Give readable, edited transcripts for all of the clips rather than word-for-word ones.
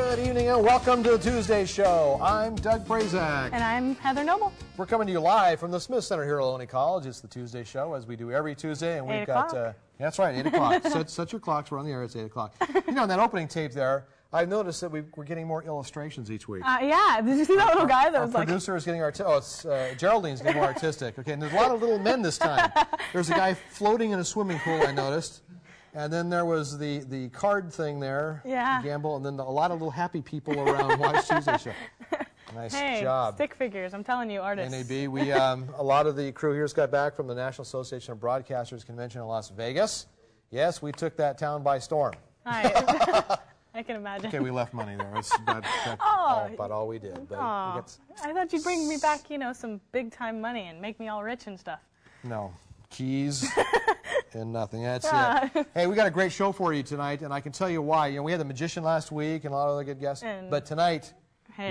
Good evening and welcome to the Tuesday Show. I'm Doug Brazak. And I'm Heather Noble. We're coming to you live from the Smith Center here at Ohlone College. It's the Tuesday Show, as we do every Tuesday. And we've got, that's right, 8 o'clock. Set your clocks. We're on the air. It's 8 o'clock. You know, in that opening tape there, I've noticed that we're getting more illustrations each week. Yeah, did you see that little guy that was like... Our producer is getting Geraldine's getting more artistic. Okay, and there's a lot of little men this time. There's a guy floating in a swimming pool, I noticed. And then there was the card thing there, gamble, and then a lot of little happy people around Watch Tuesday Show. Nice job. Stick figures, I'm telling you, artists. NAB, we a lot of the crew here just got back from the National Association of Broadcasters Convention in Las Vegas. Yes, we took that town by storm. I can imagine. Okay, we left money there. That's about all we did. But I thought you'd bring me back, you know, some big-time money and make me all rich and stuff. No. Keys and nothing. That's it. Hey, we got a great show for you tonight, and I can tell you why. You know, we had the magician last week and a lot of other good guests, but tonight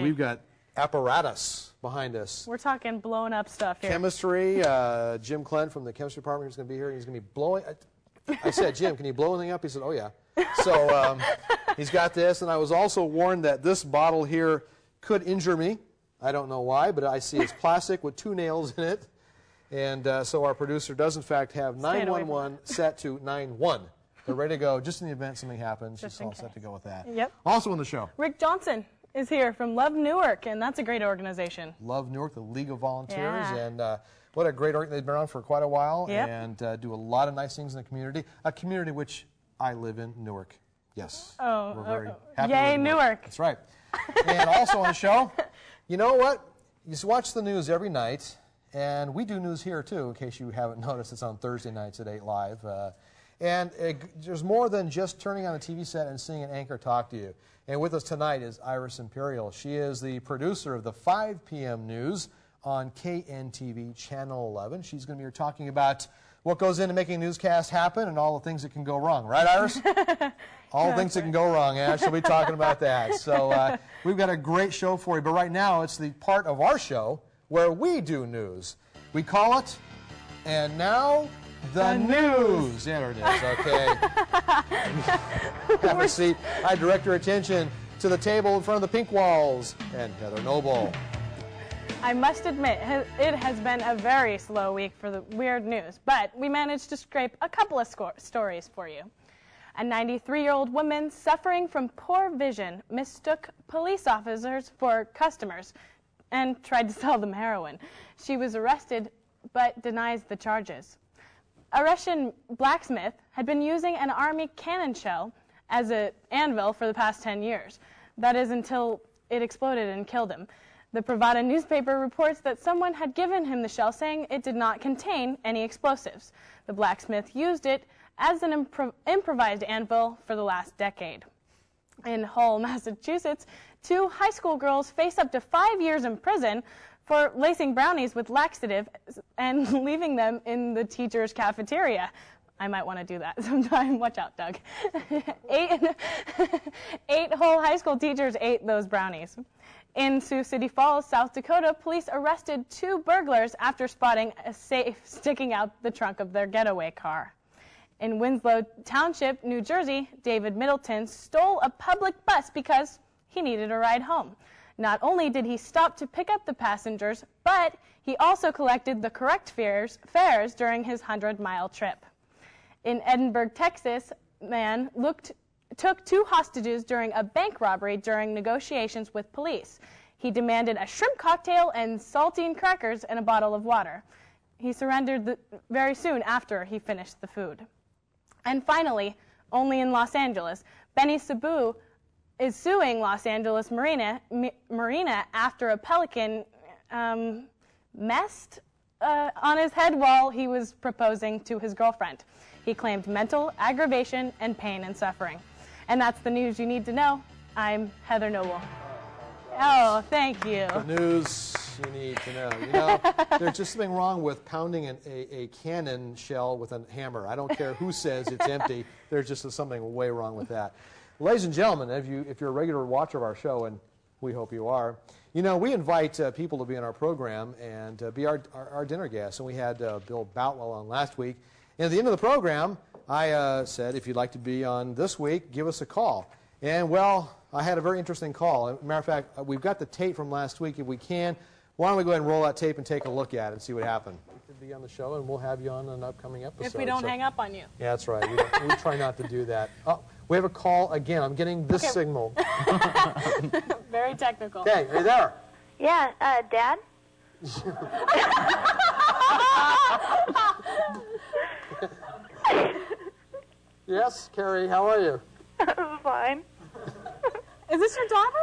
we've got apparatus behind us. We're talking blown up stuff here. Chemistry. Jim Clent from the chemistry department is going to be here. He's going to be blowing. I said, Jim, can you blow anything up? He said, oh yeah. So he's got this, and I was also warned that this bottle here could injure me. I don't know why, but I see it's plastic with 2 nails in it. And so our producer does, in fact, have 911 set to 9-1. They're ready to go just in the event something happens. She's all set to go with that. Yep. Also on the show, Rick Johnson is here from Love Newark, and that's a great organization. Love Newark, the League of Volunteers. And what a great organization. They've been around for quite a while and do a lot of nice things in the community. A community which I live in, Newark. Yes. Oh, we're very happy yay, with Newark. That's right. And also on the show, you know what? You just watch the news every night. And we do news here, too, in case you haven't noticed. It's on Thursday nights at 8 Live. And there's more than just turning on a TV set and seeing an anchor talk to you. And with us tonight is Iris Imperial. She is the producer of the 5 p.m. news on KNTV Channel 11. She's going to be here talking about what goes into making a newscast happen and all the things that can go wrong. Right, Iris? All the things that can go wrong, yeah. She'll be talking about that. So we've got a great show for you. But right now, it's the part of our show where we do news. We call it, and now, the news. There it is, okay. Have a seat. I direct your attention to the table in front of the pink walls, and Heather Noble. I must admit, it has been a very slow week for the weird news, but we managed to scrape a couple of stories for you. A 93-year-old woman suffering from poor vision mistook police officers for customers and tried to sell them heroin. She was arrested, but denies the charges. A Russian blacksmith had been using an army cannon shell as an anvil for the past 10 years. That is until it exploded and killed him. The Pravda newspaper reports that someone had given him the shell, saying it did not contain any explosives. The blacksmith used it as an improvised anvil for the last decade. In Hull, Massachusetts, 2 high school girls face up to 5 years in prison for lacing brownies with laxative and leaving them in the teacher's cafeteria. I might want to do that sometime. Watch out, Doug. 8 Hull high school teachers ate those brownies. In Sioux City Falls, South Dakota, police arrested 2 burglars after spotting a safe sticking out the trunk of their getaway car. In Winslow Township, New Jersey, David Middleton stole a public bus because he needed a ride home. Not only did he stop to pick up the passengers, but he also collected the correct fares during his 100-mile trip. In Edinburgh, Texas, man took 2 hostages during a bank robbery during negotiations with police. He demanded a shrimp cocktail and saltine crackers and a bottle of water. He surrendered very soon after he finished the food. And finally, only in Los Angeles, Benny Sabu is suing Los Angeles Marina after a pelican messed on his head while he was proposing to his girlfriend. He claimed mental aggravation and pain and suffering. And that's the news you need to know. I'm Heather Noble. Oh, thank you. The news you need to know. You know, there's just something wrong with pounding a cannon shell with a hammer. I don't care who says it's empty. There's just something way wrong with that. Ladies and gentlemen, if you're a regular watcher of our show, and we hope you are, you know, we invite people to be on our program and be our dinner guests. And we had Bill Boutwell on last week. And at the end of the program, I said, if you'd like to be on this week, give us a call. And, well, I had a very interesting call. As a matter of fact, we've got the tape from last week. If we can, why don't we go ahead and roll that tape and take a look at it and see what happened. You could be on the show, and we'll have you on an upcoming episode. If we don't hang up on you. Yeah, that's right. We try not to do that. Oh, we have a call again. I'm getting this signal. Very technical. Okay, are you there? Yeah, Dad? Yes, Carrie, how are you? Fine. Is this your daughter?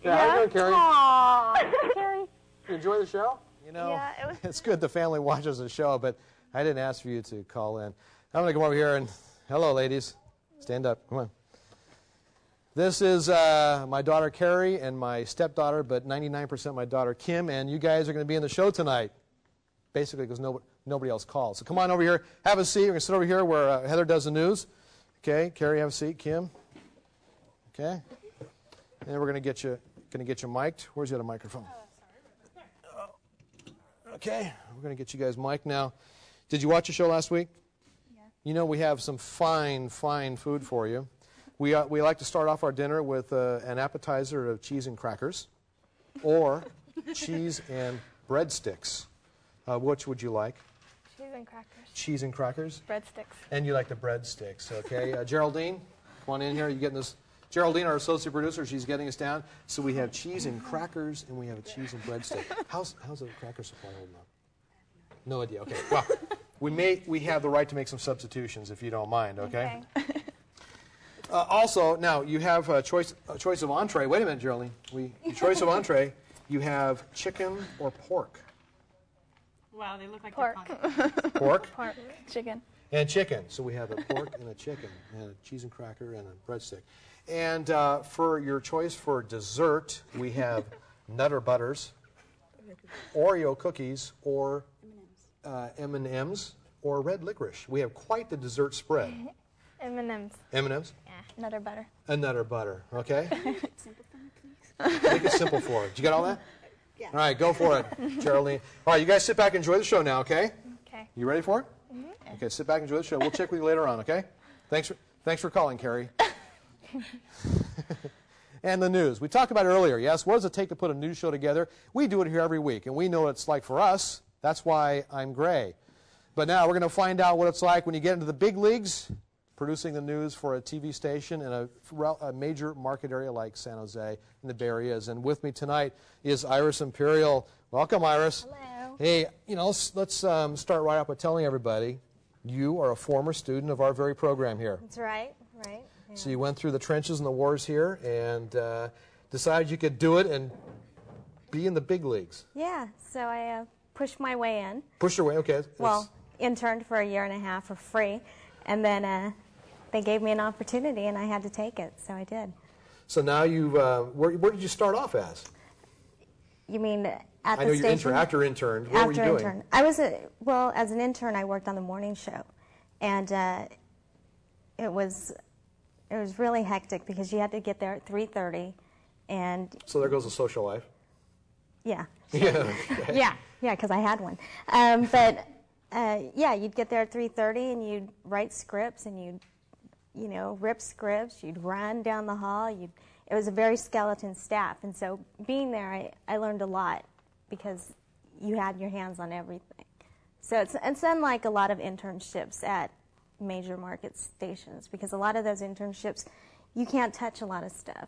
Yeah, how you doing, Carrie? Aww. Carrie. You enjoy the show? You know, Yeah, it was- it's good the family watches the show, but I didn't ask for you to call in. I'm going to come over here and, hello, ladies. Stand up. Come on. This is my daughter, Carrie, and my stepdaughter, but 99% my daughter, Kim, and you guys are going to be in the show tonight, basically because nobody else called. So come on over here. Have a seat. We're going to sit over here where Heather does the news. Okay, Carrie, have a seat. Kim. Okay. And we're going to get you mic'd. Where's the other microphone? Okay, we're going to get you guys mic'd now. Did you watch the show last week? Yeah. You know, we have some fine, fine food for you. We like to start off our dinner with an appetizer of cheese and crackers or cheese and breadsticks. Which would you like? Cheese and crackers. Cheese and crackers? Breadsticks. And you like the breadsticks, okay. Geraldine, come on in here. You getting this? Geraldine, our associate producer, she's getting us down. So we have cheese and crackers, and we have a cheese and breadstick. How's the cracker supply holding up? No idea. Okay. Well, we have the right to make some substitutions if you don't mind. Okay. Also, now you have a choice of entree. Wait a minute, Geraldine. Choice of entree. You have chicken or pork. Wow, they look like Pork. Pork. Pork. Chicken. And chicken. So we have a pork and a chicken, and a cheese and cracker and a breadstick. And for your choice for dessert, we have Nutter Butters, Oreo cookies, or M&Ms, or red licorice. We have quite the dessert spread. M&M's. M&Ms? Yeah. Nutter butter. And Nutter Butter, okay? Make it simple for her. Did you get all that? Yeah. All right, go for it, Geraldine. All right, you guys sit back and enjoy the show now, okay? Okay. You ready for it? Mm-hmm. Okay, sit back and enjoy the show. We'll check with you later on, okay? Thanks for calling, Carrie. And the news. We talked about it earlier, yes? What does it take to put a news show together? We do it here every week, and we know what it's like for us. That's why I'm Gray. But now we're going to find out what it's like when you get into the big leagues, producing the news for a TV station in a major market area like San Jose and the Bay Areas. And with me tonight is Iris Imperial. Welcome, Iris. Hello. Hey, you know, let's start right up by telling everybody you are a former student of our very program here. That's right. Right. Yeah. So you went through the trenches and the wars here and decided you could do it and be in the big leagues. Yeah. So I pushed my way in. Pushed your way, okay. Well, interned for a year and a half for free, and then they gave me an opportunity, and I had to take it, so I did. So now you've, where did you start off as? You mean at I the know station? after intern. What were you doing? Intern. I was well, as an intern, I worked on the morning show, and it was really hectic because you had to get there at 3:30, and So there goes the social life. yeah, Yeah. yeah, because I had one. But yeah, you'd get there at 3:30, and you'd write scripts, and you'd rip scripts. You'd run down the hall. It was a very skeleton staff, and so being there, I learned a lot because you had your hands on everything. So it's unlike a lot of internships at major market stations, because a lot of those internships, you can't touch a lot of stuff,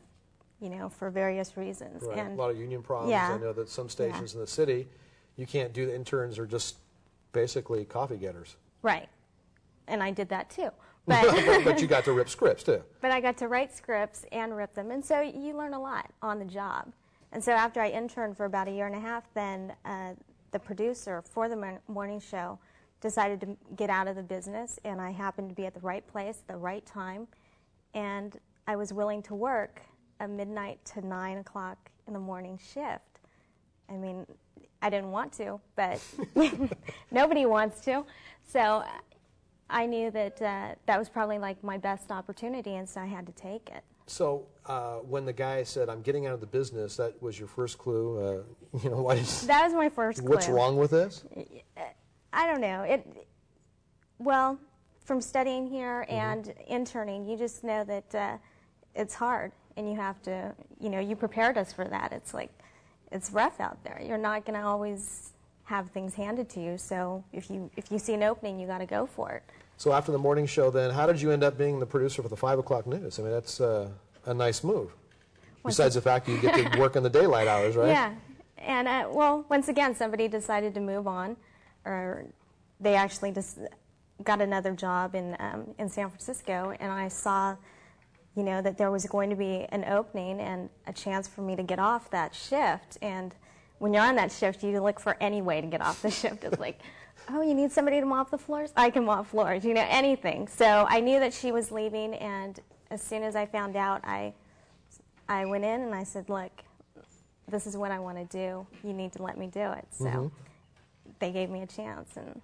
for various reasons. Right. And a lot of union problems. Yeah. I know that some stations in the city, you can't do. The interns are just basically coffee getters. right, and I did that too. But But you got to rip scripts too. But I got to write scripts and rip them, and so you learn a lot on the job. And so after I interned for about a year and a half, then the producer for the morning show decided to get out of the business, and I happened to be at the right place at the right time, and I was willing to work a midnight to 9 o'clock in the morning shift. I mean, I didn't want to, but nobody wants to. So I knew that that was probably like my best opportunity, and so I had to take it. So when the guy said, "I'm getting out of the business," that was your first clue. Why did you, That was my first clue. what's wrong with this? I don't know. Well, from studying here and interning, you just know that it's hard, and you have to, you prepared us for that. It's like, it's rough out there. You're not going to always have things handed to you, so if you see an opening, you got to go for it. So after the morning show, then, how did you end up being the producer for the 5 o'clock news? I mean, that's a nice move. Besides the fact you get to work in the daylight hours, right? Yeah, and well, once again, somebody decided to move on, or they actually just got another job in San Francisco, and I saw, that there was going to be an opening and a chance for me to get off that shift. And when you're on that shift, you look for any way to get off the shift. It's like, oh, you need somebody to mop the floors? I can mop floors, anything. So I knew that she was leaving, and as soon as I found out, I went in and I said, look, this is what I want to do. You need to let me do it. So they gave me a chance. And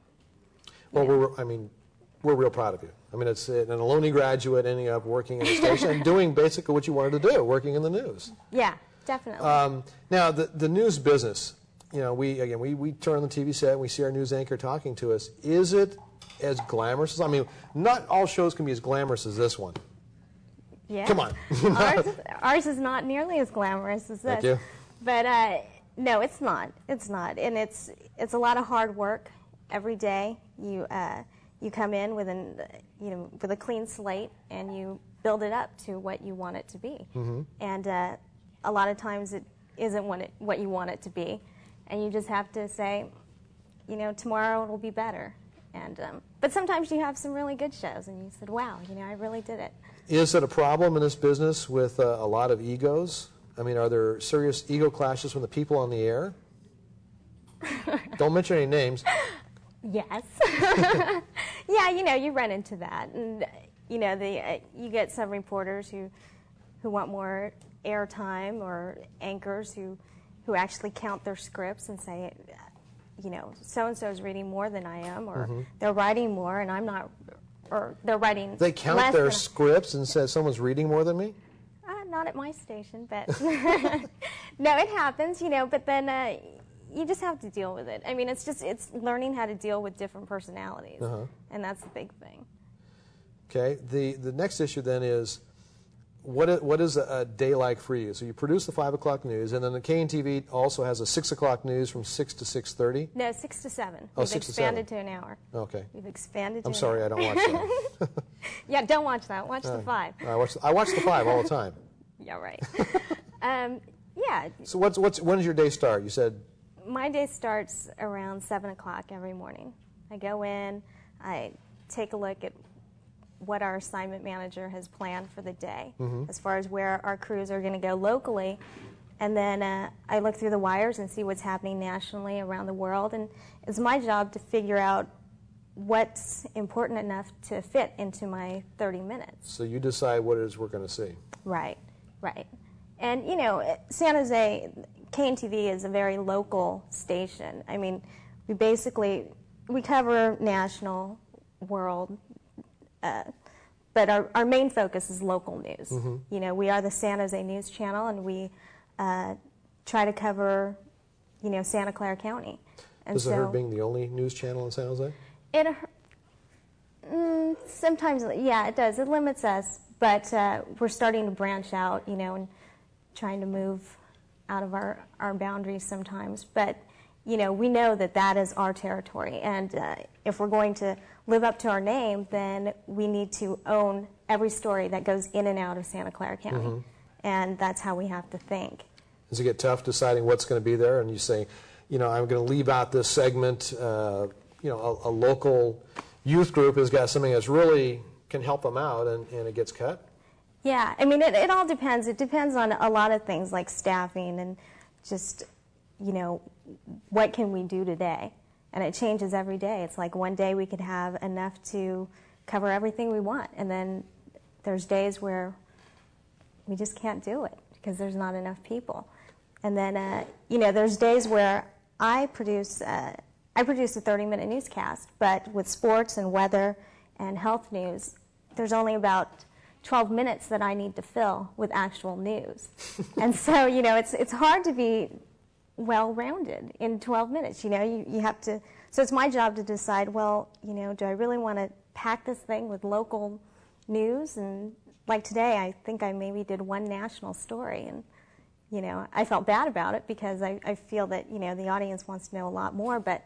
well, we're real proud of you. I mean, it's an Ohlone graduate ending up working in the station and doing basically what you wanted to do, working in the news. Yeah, definitely. Now, the news business, we turn on the TV set and we see our news anchor talking to us. Is it as glamorous as, I mean, not all shows can be as glamorous as this one. Yeah. Come on. Ours is not nearly as glamorous as this. Thank you. But no, it's not. It's not, and it's a lot of hard work every day. You come in with with a clean slate, and you build it up to what you want it to be. And a lot of times it isn't what you want it to be, and you just have to say, tomorrow it'll be better. And but sometimes you have some really good shows, and you said, wow, I really did it. Is it a problem in this business with a lot of egos? I mean, are there serious ego clashes from the people on the air? Don't mention any names. Yes. Yeah, you run into that. And, you get some reporters who want more airtime, or anchors who actually count their scripts and say, so-and-so is reading more than I am, or they're writing more and I'm not, or they're writing They count less their than scripts and say someone's reading more than me? Not at my station, but no, it happens, but then you just have to deal with it. I mean, it's learning how to deal with different personalities, and that's the big thing. Okay. The next issue then is, what is a day like for you? So you produce the 5 o'clock news, and then the KNTV also has a 6 o'clock news from 6 to 6:30? No, 6 to 7. Oh, We've 6 to expanded to an hour. Okay. We've expanded to I'm an sorry, hour. I don't watch that. Yeah, don't watch that. Watch the 5. I watch the 5 all the time. Yeah, right. Yeah. So when does your day start? You said... My day starts around 7 o'clock every morning. I go in, I take a look at what our assignment manager has planned for the day, as far as where our crews are going to go locally, and then I look through the wires and see what's happening nationally around the world, and it's my job to figure out what's important enough to fit into my 30 minutes. So you decide what it is we're going to see. Right, right. And, San Jose, KNTV is a very local station. I mean, we cover national, world, but our main focus is local news. We are the San Jose News Channel, and we try to cover, Santa Clara County. And Does it hurt being the only news channel in San Jose? Sometimes, yeah, it does. It limits us, but we're starting to branch out, and trying to move out of our boundaries sometimes. But, we know that is our territory, and if we're going to live up to our name, then we need to own every story that goes in and out of Santa Clara County, and that's how we have to think. Does it get tough deciding what's going to be there, and you say, I'm going to leave out this segment, a local youth group has got something that's really can help them out, and it gets cut? Yeah, I mean, it all depends. It depends on a lot of things like staffing and just, what can we do today? And it changes every day. It's like one day we could have enough to cover everything we want, and then there's days where we just can't do it because there's not enough people. And then, there's days where I produce a 30-minute newscast, but with sports and weather and health news, there's only about 12 minutes that I need to fill with actual news. And so, it's hard to be well-rounded in 12 minutes. You have to, so it's my job to decide, well, do I really want to pack this thing with local news and like today, I think I maybe did one national story, and you know, I felt bad about it because I feel that, you know, the audience wants to know a lot more, but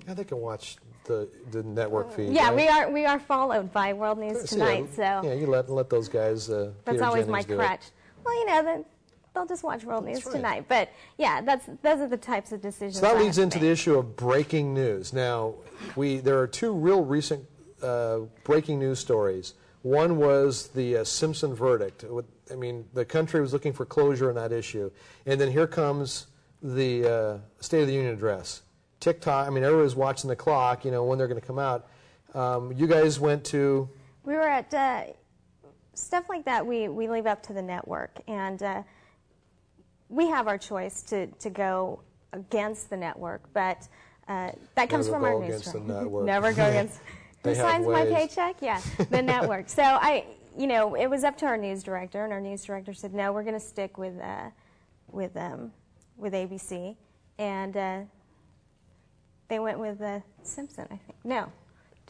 Yeah, they can watch the network feed. yeah, right? we are followed by World News Tonight, so yeah, you let those guys. that's Peter always Jennings my do crutch. it. Well, you know, they'll just watch World News right. Tonight, but yeah, those are the types of decisions. So that I leads have into to the make. issue of breaking news. Now, there are two real recent breaking news stories. One was the Simpson verdict. I mean, the country was looking for closure on that issue. And then here comes the State of the Union address. TikTok, I mean, everybody's watching the clock, you know, when they're going to come out. You guys went to... We were at stuff like that. We leave up to the network, and we have our choice to go against the network, but that comes from our Never go against the newsroom. network. Never go against. They Who have signs my ways. paycheck? Yeah, the network. So you know, it was up to our news director, and our news director said, no, we're going to stick with ABC, and they went with Simpson, I think. No,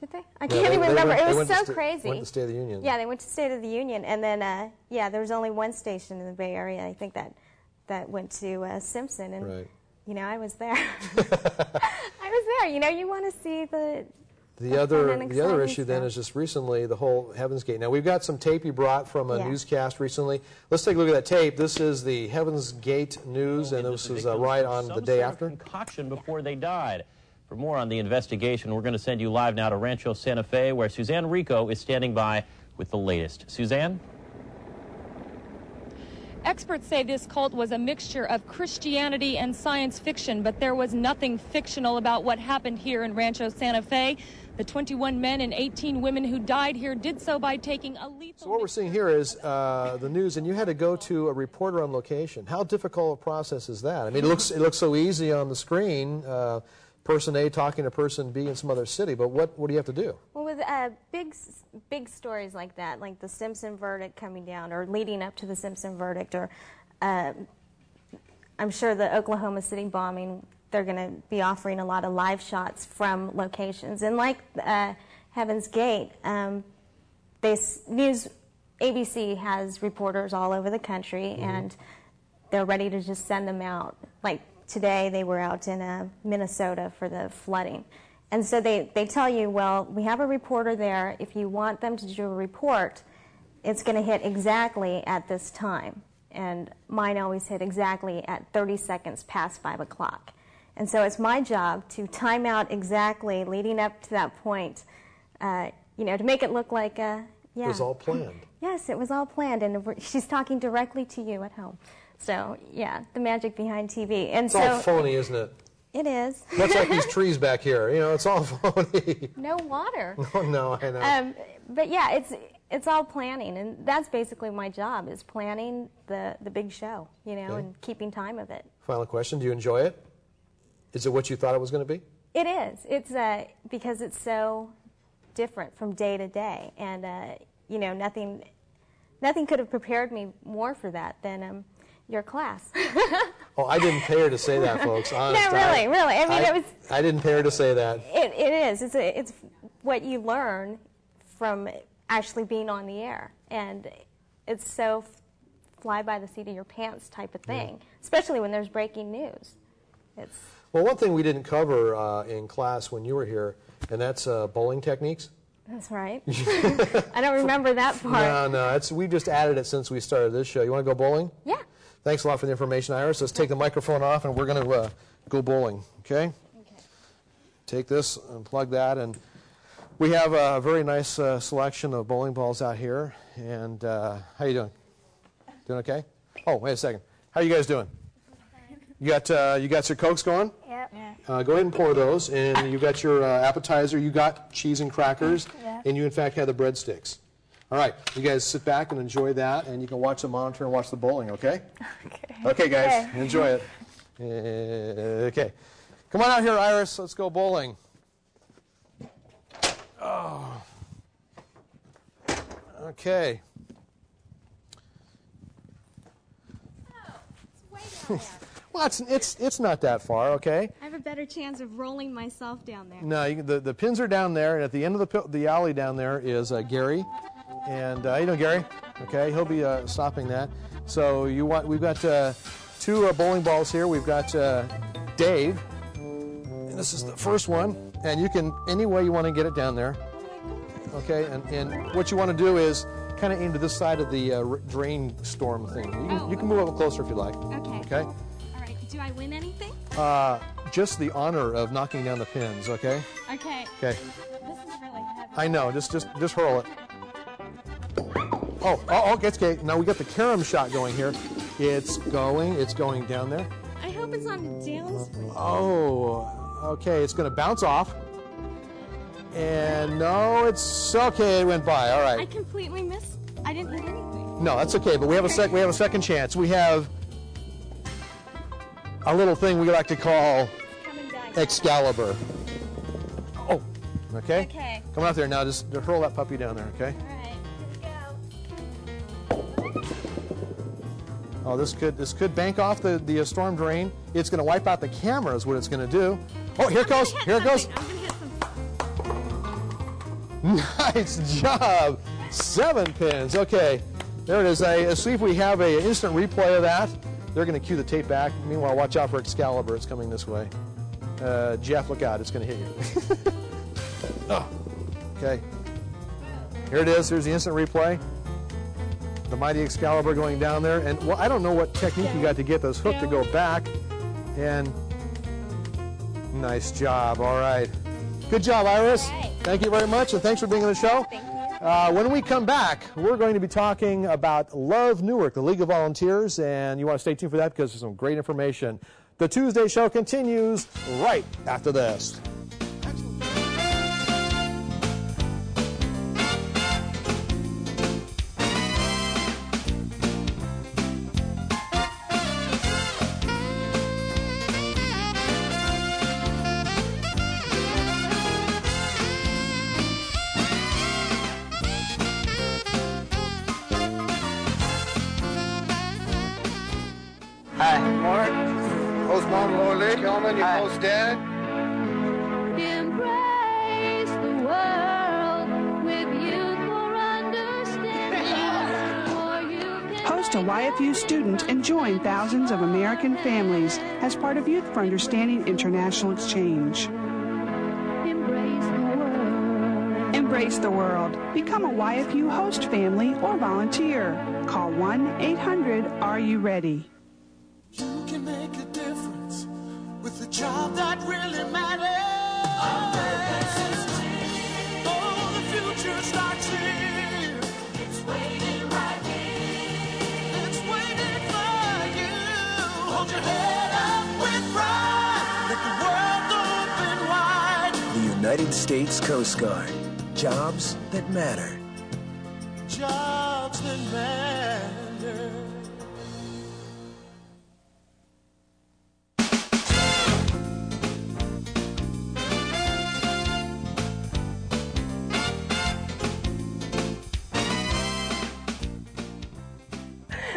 did they? I can't even remember. It was so crazy. Went to State of the Union. Yeah, they went to State of the Union, and then yeah, there was only one station in the Bay Area, I think, that went to Simpson, and Right. you know, I was there. I was there. You know, you want to see the other fun and exciting issue then stuff. is just recently the whole Heaven's Gate. Now we've got some tape you brought from a Yeah. newscast recently. Let's take a look at that tape. This is the Heaven's Gate news, and this was right on the day after. Concoction before they died. For more on the investigation, we're going to send you live now to Rancho Santa Fe, where Suzanne Rico is standing by with the latest. Suzanne? Experts say this cult was a mixture of Christianity and science fiction, but there was nothing fictional about what happened here in Rancho Santa Fe. The 21 men and 18 women who died here did so by taking a lethal... So what we're seeing here is the news, and you had to go to a reporter on location. How difficult a process is that? I mean, it looks so easy on the screen, person A talking to person B in some other city, but what do you have to do? Well, with big stories like that, like the Simpson verdict coming down, or leading up to the Simpson verdict, or I'm sure the Oklahoma City bombing, they're going to be offering a lot of live shots from locations. And like Heaven's Gate, ABC has reporters all over the country, and they're ready to just send them out. Like today, they were out in Minnesota for the flooding. And so they tell you, well, we have a reporter there. If you want them to do a report, it's going to hit exactly at this time. And mine always hit exactly at 30 seconds past 5 o'clock. And so it's my job to time out exactly leading up to that point, you know, to make it look like, yeah. It was all planned. Yes, it was all planned, and she's talking directly to you at home. So, yeah, the magic behind TV. And It's all phony, isn't it? It is. That's like these trees back here. You know, it's all phony. No water. Oh, no, I know. But yeah, it's all planning, and that's basically my job, is planning the big show, you know, Okay. and keeping time of it. Final question, do you enjoy it? Is it what you thought it was going to be? It is. It's because it's so different from day to day, and you know, nothing could have prepared me more for that than your class. Oh, I didn't pay her to say that, folks. Honest, No, really. I mean, it was. I didn't pay her to say that. It is. It's what you learn from actually being on the air, and it's so fly by the seat of your pants type of thing, especially when there's breaking news. It's. Well, one thing we didn't cover in class when you were here, and that's bowling techniques. That's right. I don't remember that part. No, we just added it since we started this show. You want to go bowling? Yeah. Thanks a lot for the information, Iris. Let's take the microphone off, and we're going to go bowling, okay? Okay. Take this and plug that, and we have a very nice selection of bowling balls out here. And how you doing? Doing okay? Oh, wait a second. How you guys doing? You got your Cokes going? Yep. Go ahead and pour those, and you got your appetizer. You got cheese and crackers, Yeah. and you in fact had the breadsticks. All right, you guys sit back and enjoy that, and you can watch the monitor and watch the bowling. Okay? Okay. Okay, guys, Okay. enjoy it. Okay, come on out here, Iris. Let's go bowling. Oh. Okay. Well, it's not that far, okay? I have a better chance of rolling myself down there. No, the pins are down there, and at the end of the alley down there is Gary. And how you doing, Gary? Okay, he'll be stopping that. So we've got 2 bowling balls here. We've got Dave, and this is the first one. And you can, any way you want to get it down there. Okay, and what you want to do is kind of aim to this side of the drain storm thing. You can move up closer if you like. Okay. Okay? All right. Do I win anything? Just the honor of knocking down the pins, okay? Okay. Okay. This is really heavy. I know, just hurl it. Oh, okay. Now we got the carom shot going here. It's going down there. I hope it's on the downswing. Oh, okay, it's going to bounce off. And no, it's okay, it went by, all I right. completely missed. I didn't hit anything. No, that's okay, but we have a second chance. We have a little thing we like to call Coming back. Excalibur. Oh, okay? Okay. Come out there now, just hurl that puppy down there, okay? All right. Here we go. Oh, this could bank off the storm drain. It's going to wipe out the camera is what it's going to do. Oh, here it goes. Here it goes. I'm going to hit some. Nice job. 7 pins. Okay, there it is. Let's see if we have an instant replay of that. They're going to cue the tape back. Meanwhile, watch out for Excalibur. It's coming this way. Jeff, look out. It's going to hit you. Oh, okay. Here it is. Here's the instant replay. The mighty Excalibur going down there. And, well, I don't know what technique you got to get this hook to go back. And nice job. All right. Good job, Iris. All right. Thank you very much, and thanks for being on the show. Thank you. When we come back, we're going to be talking about Love Newark, the League of Volunteers, and you want to stay tuned for that because there's some great information. The Tuesday show continues right after this. Hi, Mark. Host Mom, Lower Lake, Hellman, your Hi. host Dad. Embrace the world with youthful understanding. For you can Host a YFU student and join thousands of American families as part of Youth for Understanding International Exchange. embrace the world. Embrace the world. Become a YFU host family or volunteer. Call 1-800-ARE-YOU-READY? You can make a difference with a job that really matters. Oh, the future starts here. It's waiting right here. It's waiting for you. Hold your head up with pride. Let the world open wide. The United States Coast Guard. Jobs that matter. Jobs that matter.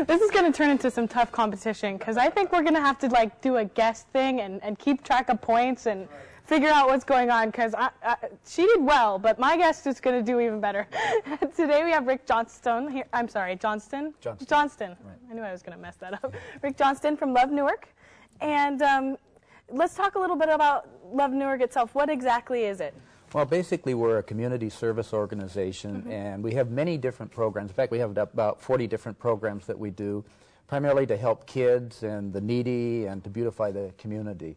This is going to turn into some tough competition because I think we're going to have to like do a guess thing and keep track of points and figure out what's going on because she did well, but my guest is going to do even better. Today we have Rick Johnston here. I'm sorry, Johnston? Johnston. Right. I knew I was going to mess that up. Rick Johnston from Love Newark. And let's talk a little bit about Love Newark itself. What exactly is it? Well, basically, we're a community service organization, and we have many different programs. In fact, we have about 40 different programs that we do, primarily to help kids and the needy and to beautify the community.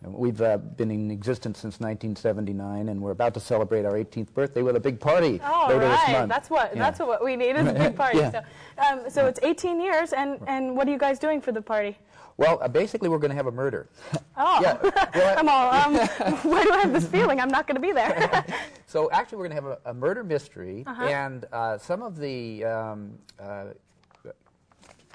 And we've been in existence since 1979, and we're about to celebrate our 18th birthday with a big party later this month. That's what we need is a big party. Yeah. So it's 18 years, and what are you guys doing for the party? Well, basically, we're going to have a murder. Oh, Yeah. Well, I'm all, why do I have this feeling I'm not going to be there? So actually, we're going to have a murder mystery, and some of the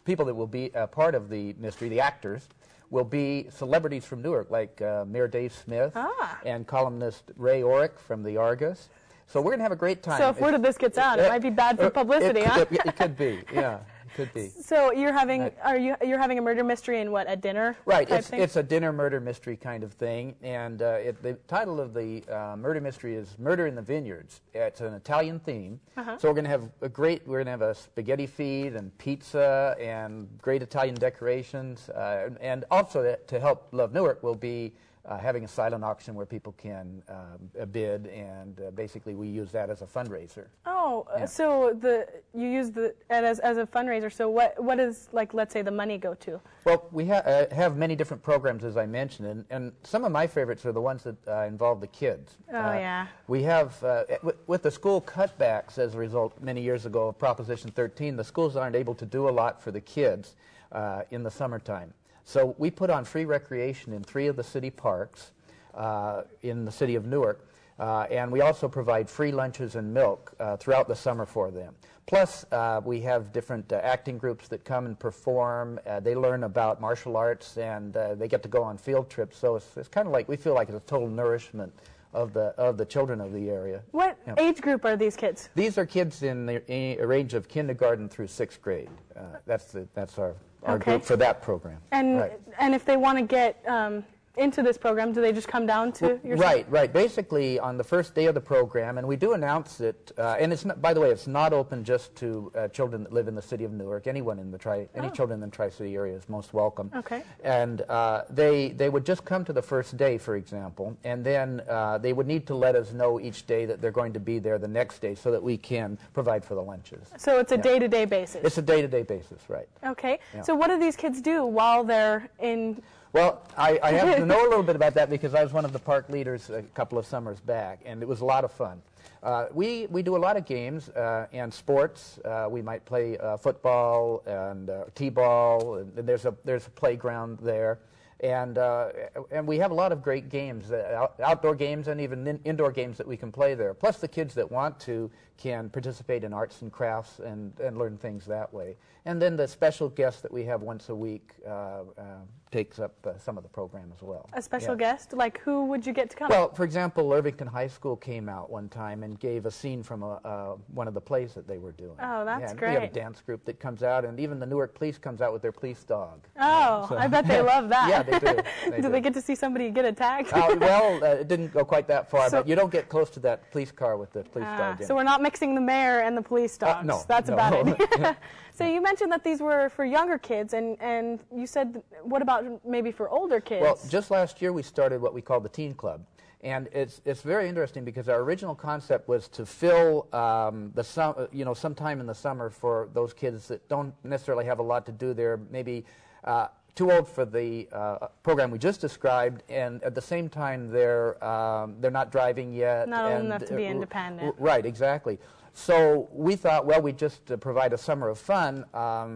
people that will be a part of the mystery, the actors, will be celebrities from Newark, like Mayor Dave Smith and columnist Ray Orrick from the Argus. So we're going to have a great time. So if word of this gets out, it might be bad for publicity, huh? It could be, yeah. It could be. So you're having you're having a murder mystery in what, a dinner? Right, type thing? it's a dinner murder mystery kind of thing, and the title of the murder mystery is Murder in the Vineyards. It's an Italian theme, so we're going to have a spaghetti feed and pizza and great Italian decorations, and also to help Love Newark will be having a silent auction where people can bid, and basically we use that as a fundraiser. Oh, Yeah. so you use it as a fundraiser. So what is, like, let's say, the money go to? Well, we have many different programs, as I mentioned, and some of my favorites are the ones that involve the kids. Oh, yeah. We have, with the school cutbacks as a result many years ago of Proposition 13, the schools aren't able to do a lot for the kids in the summertime. So we put on free recreation in 3 of the city parks in the city of Newark, and we also provide free lunches and milk throughout the summer for them. Plus, we have different acting groups that come and perform. They learn about martial arts, and they get to go on field trips. So it's kind of like, we feel like it's a total nourishment of the children of the area. What age group are these kids? These are kids in a range of kindergarten through 6th grade. That's our group for that program. And right. and if they want to get into this program, do they just come down to your Right. Basically, on the first day of the program, and we do announce it, and it's not, by the way, it's not open just to children that live in the city of Newark. Anyone in the any children in the Tri-City area is most welcome. Okay. And they would just come to the first day, for example, and then they would need to let us know each day that they're going to be there the next day so that we can provide for the lunches. So it's a day-to-day basis? It's a day-to-day basis, right. Okay. Yeah. So what do these kids do while they're in... Well, I have to know a little bit about that because I was one of the park leaders a couple of summers back, and it was a lot of fun. We do a lot of games and sports. We might play football and t-ball, and there's a playground there. And we have a lot of great games, outdoor games and even indoor games that we can play there. Plus the kids that want to can participate in arts and crafts and learn things that way. And then the special guest that we have once a week takes up some of the program as well. A special guest? Like, who would you get to come? Well, for example, Irvington High School came out one time and gave a scene from one of the plays that they were doing. Oh, that's and great. We have a dance group that comes out, and even the Newark Police comes out with their police dog. Oh, I bet they love that. Yeah, they do. Do they get to see somebody get attacked? Well, it didn't go quite that far, but you don't get close to that police car with the police dog in. So we're not mixing the mayor and the police dogs. No. That's no. about it. So you mentioned that these were for younger kids, and you said, what about maybe for older kids? Well, just last year we started what we call the Teen Club. And it's very interesting because our original concept was to fill sometime in the summer for those kids that don't necessarily have a lot to do. They're maybe too old for the program we just described, and at the same time they're not driving yet. Not old enough to be independent. Right, exactly. So we thought, well, we'd just provide a summer of fun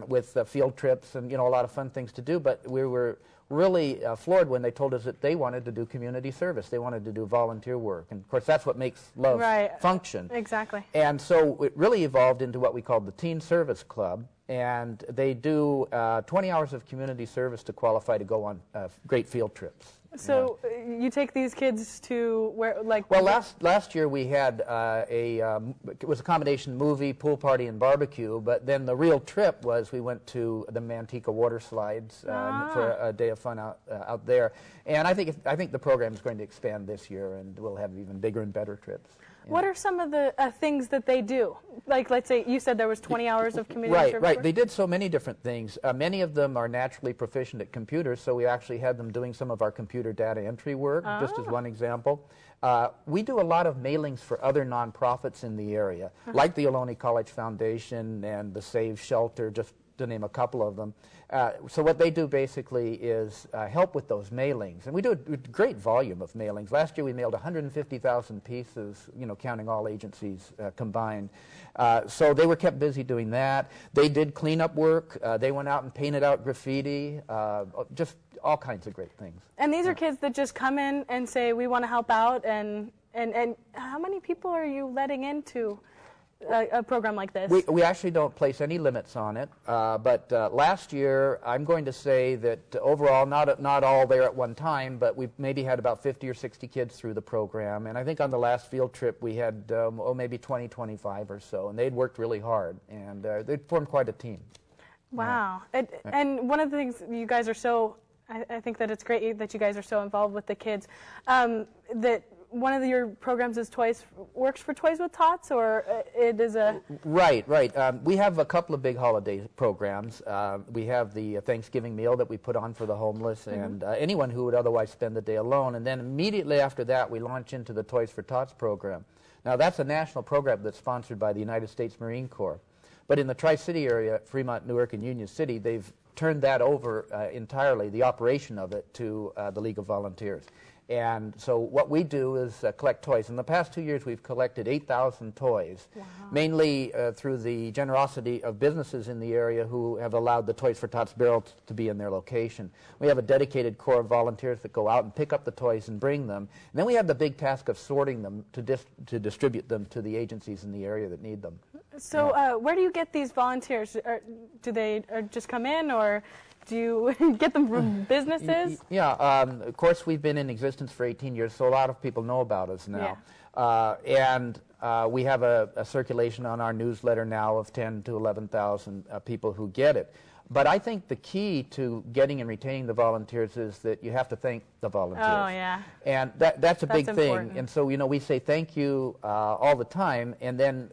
with field trips and a lot of fun things to do. But we were really floored when they told us that they wanted to do community service. They wanted to do volunteer work, and of course that's what makes Love function. Exactly. And so it really evolved into what we called the Teen Service Club, and they do 20 hours of community service to qualify to go on great field trips. So you take these kids to where, like? Well, last year we had it was a combination movie, pool party, and barbecue. But then the real trip was we went to the Manteca water slides for a day of fun out there. And I think the program is going to expand this year, and we'll have even bigger and better trips. What are some of the things that they do? Like, let's say you said there was 20 hours of community service Right. work? They did so many different things. Many of them are naturally proficient at computers, so we actually had them doing some of our computer data entry work, just as one example. We do a lot of mailings for other nonprofits in the area, like the Ohlone College Foundation and the Save Shelter, just to name a couple of them. So what they do basically is help with those mailings. And we do a great volume of mailings. Last year we mailed 150,000 pieces, counting all agencies combined. So they were kept busy doing that. They did cleanup work. They went out and painted out graffiti, just all kinds of great things. And these are kids that just come in and say, we want to help out, and how many people are you letting into a program like this? We actually don't place any limits on it, but last year I'm going to say that overall, not all there at one time, but we maybe had about 50 or 60 kids through the program, and I think on the last field trip we had maybe 20, 25 or so, and they'd worked really hard, and they'd formed quite a team. Wow. And one of the things you guys are so, I think that it's great that you guys are so involved with the kids. That one of your programs is works for Toys with Tots, or it is a... Right. We have a couple of big holiday programs. We have the Thanksgiving meal that we put on for the homeless and anyone who would otherwise spend the day alone. And then immediately after that, we launch into the Toys for Tots program. Now, that's a national program that's sponsored by the United States Marine Corps. But in the Tri-City area, Fremont, Newark, and Union City, they've turned that over entirely, the operation of it, to the League of Volunteers. And so what we do is collect toys. In the past 2 years, we've collected 8,000 toys, mainly through the generosity of businesses in the area who have allowed the Toys for Tots barrel to be in their location. We have a dedicated corps of volunteers that go out and pick up the toys and bring them. And then we have the big task of sorting them to distribute them to the agencies in the area that need them. So where do you get these volunteers? Do they just come in, or do you get them from businesses? Yeah, of course, we've been in existence for 18 years, so a lot of people know about us now. We have a circulation on our newsletter now of 10 to 11,000 people who get it. But I think the key to getting and retaining the volunteers is that you have to thank the volunteers. Oh, yeah. And that's a big important thing. And so, we say thank you all the time, and then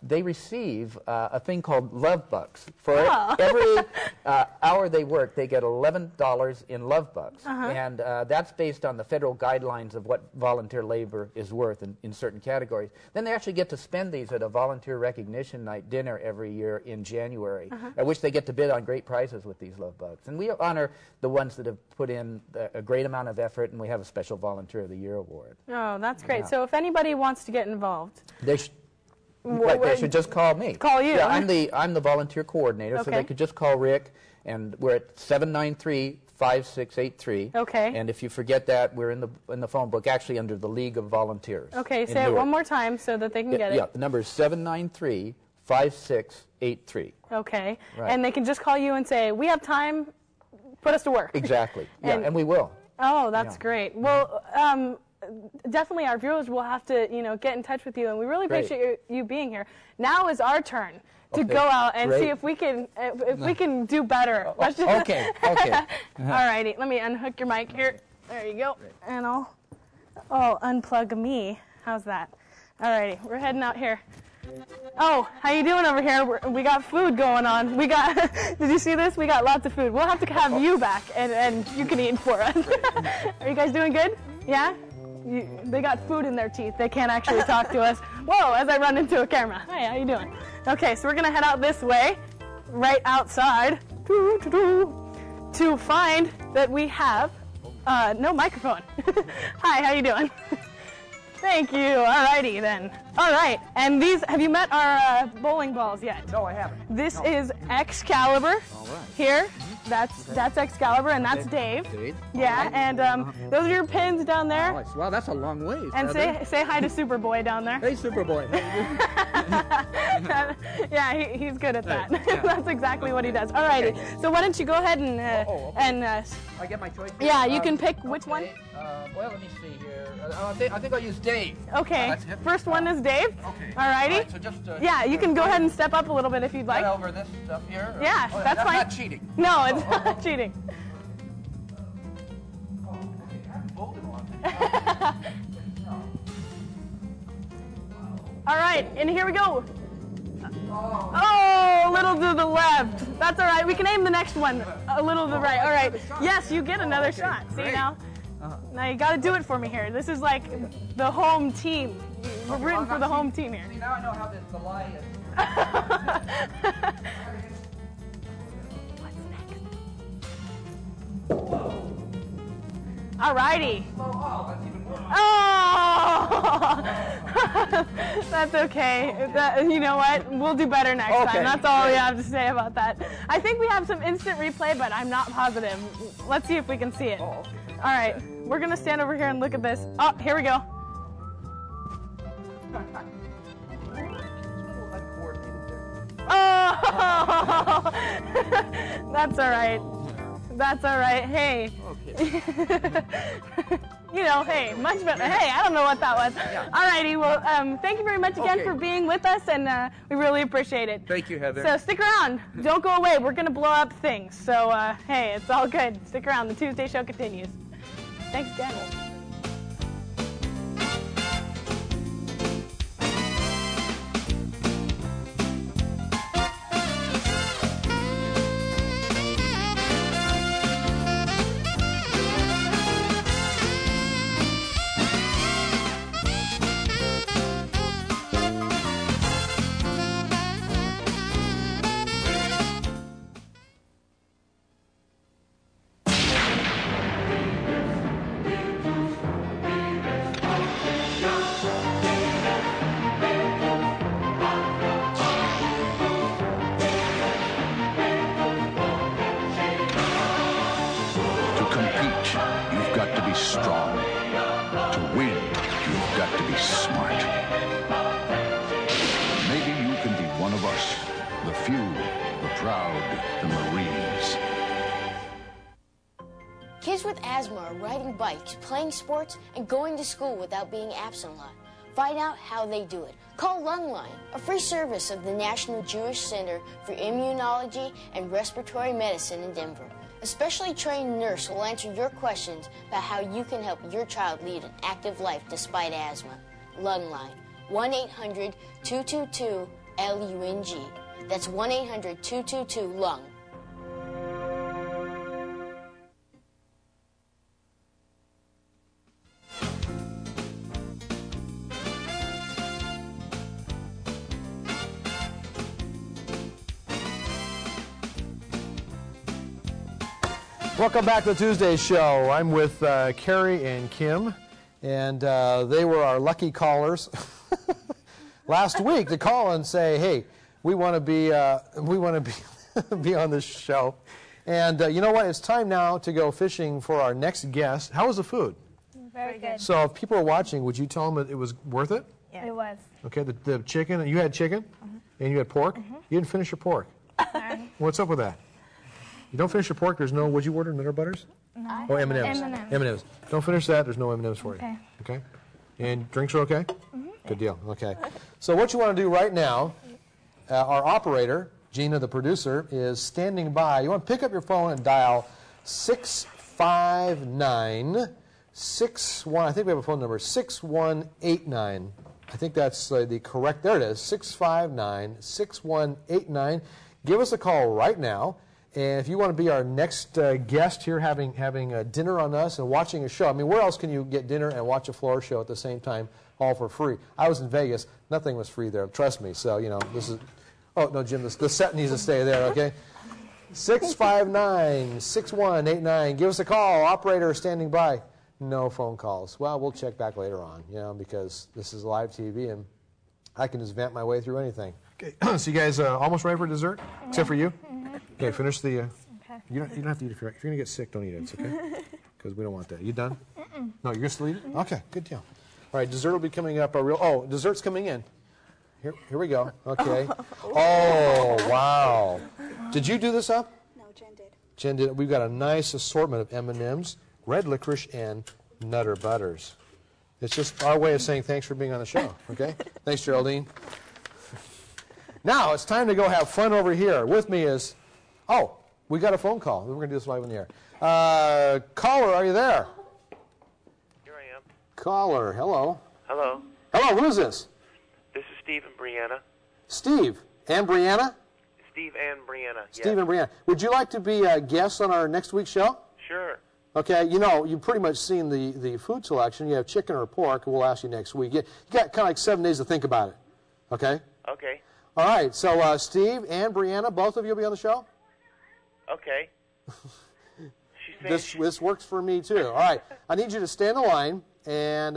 they receive a thing called Love Bucks. For every hour they work, they get $11 in Love Bucks. And that's based on the federal guidelines of what volunteer labor is worth in certain categories. Then they actually get to spend these at a volunteer recognition night dinner every year in January, at which they get to bid on great prizes with these Love Bucks. And we honor the ones that have put in a great amount of effort, and we have a special Volunteer of the Year award. Oh, that's great. So if anybody wants to get involved, they should just call me. Call you. Yeah, I'm the volunteer coordinator, so they could just call Rick, and we're at 793-5683. Okay. And if you forget that, we're in the phone book, actually under the League of Volunteers. Okay, say it one more time so that they can get it. Yeah, the number is 793-5683. Okay. Right. And they can just call you and say, we have time, put us to work. Exactly. And we will. Oh, that's great. Well, definitely our viewers will have to, get in touch with you, and we really appreciate you being here. Now is our turn to go out and see if we can we can do better. Okay. All righty. Let me unhook your mic here. There you go. And I'll unplug me. How's that? All righty. We're heading out here. Oh, how you doing over here? We got food going on. We got, did you see this? We got lots of food. We'll have to have you back, and you can eat for us. Are you guys doing good? Yeah? They got food in their teeth. They can't actually talk to us. Whoa, as I run into a camera. Hi, how you doing? Okay, so we're going to head out this way, right outside, to find that we have no microphone. Hi, how you doing? Thank you. All righty then. All right. And these, have you met our bowling balls yet? No, I haven't. This is Excalibur. All right. Here. That's Excalibur, and that's Dave. Dave. Yeah, and those are your pins down there. Nice. Wow, that's a long ways. And say hi to Superboy down there. Hey, Superboy. Yeah, he's good at that. That's exactly what he does. All righty. So why don't you go ahead and I get my choice. Yeah, you can pick which one. Well, let me see here. I think I'll use Dave. Okay. First one is Dave. Okay. All righty. Right, so just, yeah, you can go ahead and step up a little bit if you'd like. Right over this stuff here? Yeah, that's fine. Not cheating. No, it's not cheating. All right, and here we go. Oh, a little to the left. That's all right. We can aim the next one a little to the right. All right. Yes, you get another shot. See now? Now you got to do it for me here. This is like the home team. We're rooting for the home team here. See, now I know how the lie is. What's next? All righty. Oh! That's okay. You know what? We'll do better next time. That's all we have to say about that. I think we have some instant replay, but I'm not positive. Let's see if we can see it. All right. We're going to stand over here and look at this. Oh, here we go. Oh! That's all right. That's all right. Hey. Okay. You know, hey, much better. Hey, I don't know what that was. All righty, well, thank you very much again for being with us, and we really appreciate it. Thank you, Heather. So stick around. Don't go away. We're going to blow up things. So, hey, it's all good. Stick around. The Tuesday show continues. Thanks again. To compete, you've got to be strong. To win, you've got to be smart. Maybe you can be one of us, the few, the proud, the Marines. Kids with asthma are riding bikes, playing sports, and going to school without being absent a lot. Find out how they do it. Call Lungline, a free service of the National Jewish Center for Immunology and Respiratory Medicine in Denver. A specially trained nurse will answer your questions about how you can help your child lead an active life despite asthma. Lungline, 1-800-222-LUNG. That's 1-800-222-LUNG. Welcome back to the Tuesday show. I'm with Carrie and Kim, and they were our lucky callers last week to call and say, "Hey, we want to be be on this show." And you know what? It's time now to go fishing for our next guest. How was the food? Very good. So if people are watching, would you tell them that it was worth it? Yeah. It was. Okay, the chicken. You had chicken, and you had pork. You didn't finish your pork. Sorry. What's up with that? You don't finish your pork. There's no. What'd you order? Nutter butters? No. Oh, M&Ms. M&Ms. Don't finish that. There's no M&Ms for you. Okay. Okay. And drinks are okay? Good deal. Okay. So what you want to do right now, our operator, Gina, the producer, is standing by. You want to pick up your phone and dial 659-61. I think we have a phone number, 6189. I think that's the correct. There it is, 659-6189. Give us a call right now. And if you want to be our next guest here having dinner on us and watching a show, I mean, where else can you get dinner and watch a floor show at the same time, all for free? I was in Vegas. Nothing was free there. Trust me. So, you know, this is... Oh, no, Jim, the set needs to stay there, okay? 659-6189. Give us a call. Operator standing by. No phone calls. Well, we'll check back later on, you know, because this is live TV and I can just vamp my way through anything. Okay, so you guys almost ready for dessert? Except for you? Okay, finish the... You don't have to eat if you're going to get sick, don't eat it, it's okay? Because we don't want that. You done? No, you're going to still eat it? Okay, good deal. All right, dessert will be coming up. Oh, dessert's coming in. Here we go. Okay. Oh, wow. Did you do this up? No, Jen did. Jen did. We've got a nice assortment of M&Ms, red licorice, and Nutter Butters. It's just our way of saying thanks for being on the show, okay? Thanks, Geraldine. Now, it's time to go have fun over here. With me is, oh, we got a phone call. We're going to do this live in the air. Caller, are you there? Here I am. Caller, hello. Hello. Hello, who is this? This is Steve and Brianna. Steve and Brianna? Steve and Brianna, yes. Steve and Brianna. Would you like to be guests on our next week's show? Sure. Okay, you know, you've pretty much seen the food selection. You have chicken or pork, we'll ask you next week. You got kind of like 7 days to think about it, okay? Okay. All right, so Steve and Brianna, both of you will be on the show? Okay. This works for me, too. All right, I need you to stay in the line, and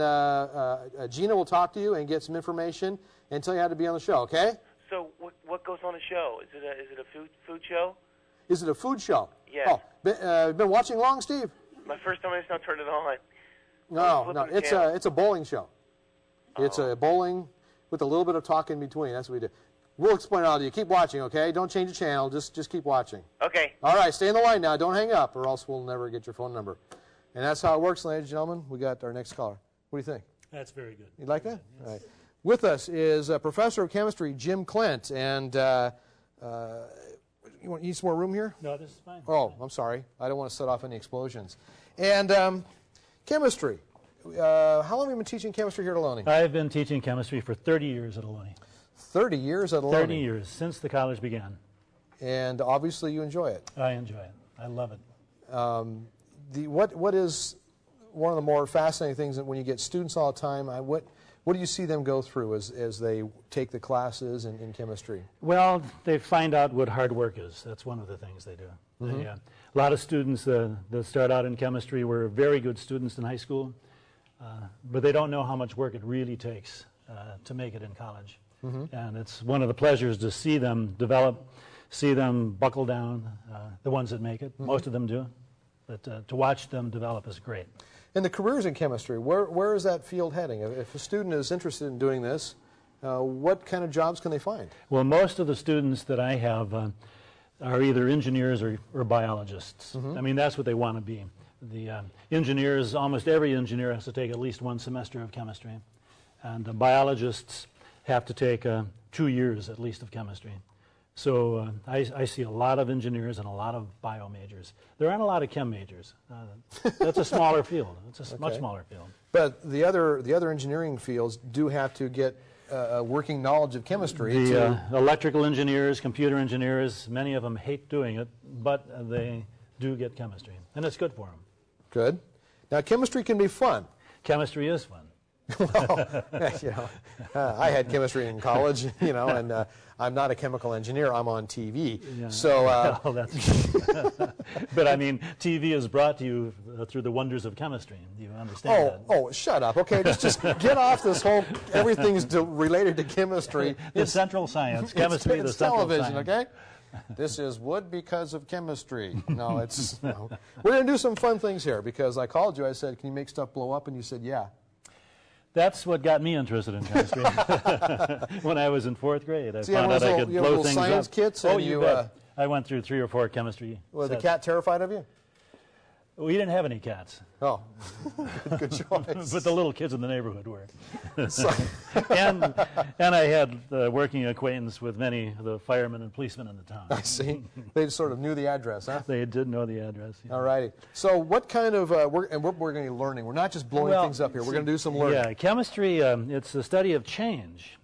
Gina will talk to you and get some information and tell you how to be on the show, okay? So what goes on the show? Is it a food show? Is it a food show? Yes. Oh, been watching long, Steve? My first time I just now turned it on. No, it's a bowling show. Oh. It's a bowling with a little bit of talk in between. That's what we do. We'll explain it all to you. Keep watching, okay? Don't change the channel. Just keep watching. Okay. All right, stay in the line now. Don't hang up, or else we'll never get your phone number. And that's how it works, ladies and gentlemen. We got our next caller. What do you think? That's very good. You like that? Yes. All right. With us is Professor of Chemistry Jim Klent. And you need some more room here? No, this is fine. Oh, I'm sorry. I don't want to set off any explosions. And chemistry. How long have you been teaching chemistry here at Ohlone? I've been teaching chemistry for 30 years at Ohlone. 30 years at Ohlone? 30 years, since the college began. And obviously you enjoy it. I enjoy it. I love it. What is one of the more fascinating things that when you get students all the time, what do you see them go through as they take the classes in chemistry? Well, they find out what hard work is. That's one of the things they do. Mm-hmm. A lot of students that start out in chemistry were very good students in high school, but they don't know how much work it really takes to make it in college. Mm-hmm. And it's one of the pleasures to see them develop, see them buckle down, the ones that make it. Mm-hmm. Most of them do. But to watch them develop is great. And the careers in chemistry, where is that field heading? If a student is interested in doing this, what kind of jobs can they find? Well, most of the students that I have are either engineers or biologists. Mm-hmm. I mean, that's what they want to be. The engineers, almost every engineer has to take at least one semester of chemistry. And biologists have to take 2 years at least of chemistry. So I see a lot of engineers and a lot of bio majors. There aren't a lot of chem majors. That's a smaller field. It's a much smaller field. But the other engineering fields do have to get a working knowledge of chemistry. The electrical engineers, computer engineers, many of them hate doing it, but they do get chemistry, and it's good for them. Good. Now, chemistry can be fun. Chemistry is fun. Well, I had chemistry in college, and I'm not a chemical engineer. I'm on TV. Yeah. So, well, that's but I mean, TV is brought to you through the wonders of chemistry. You understand that? Oh, shut up. Okay, just get off this whole everything's related to chemistry. The central science, chemistry, it's the central television, science. Okay? This is wood because of chemistry. No, it's no. We're going to do some fun things here because I called you. I said, "Can you make stuff blow up?" And you said, "Yeah." That's what got me interested in chemistry. When I was in 4th grade, I found out I could blow little things science up. Kits Oh, and you bet. I went through 3 or 4 chemistry Was sets. the cat terrified of you? We didn't have any cats. Oh, good choice. But the little kids in the neighborhood were. So- and I had working acquaintance with many of the firemen and policemen in the town. I see. They sort of knew the address, huh? They did know the address. Yeah. All righty. So what kind of, what we're going to be learning? We're not just blowing things up here. We're going to do some learning. Yeah, chemistry, it's a study of change.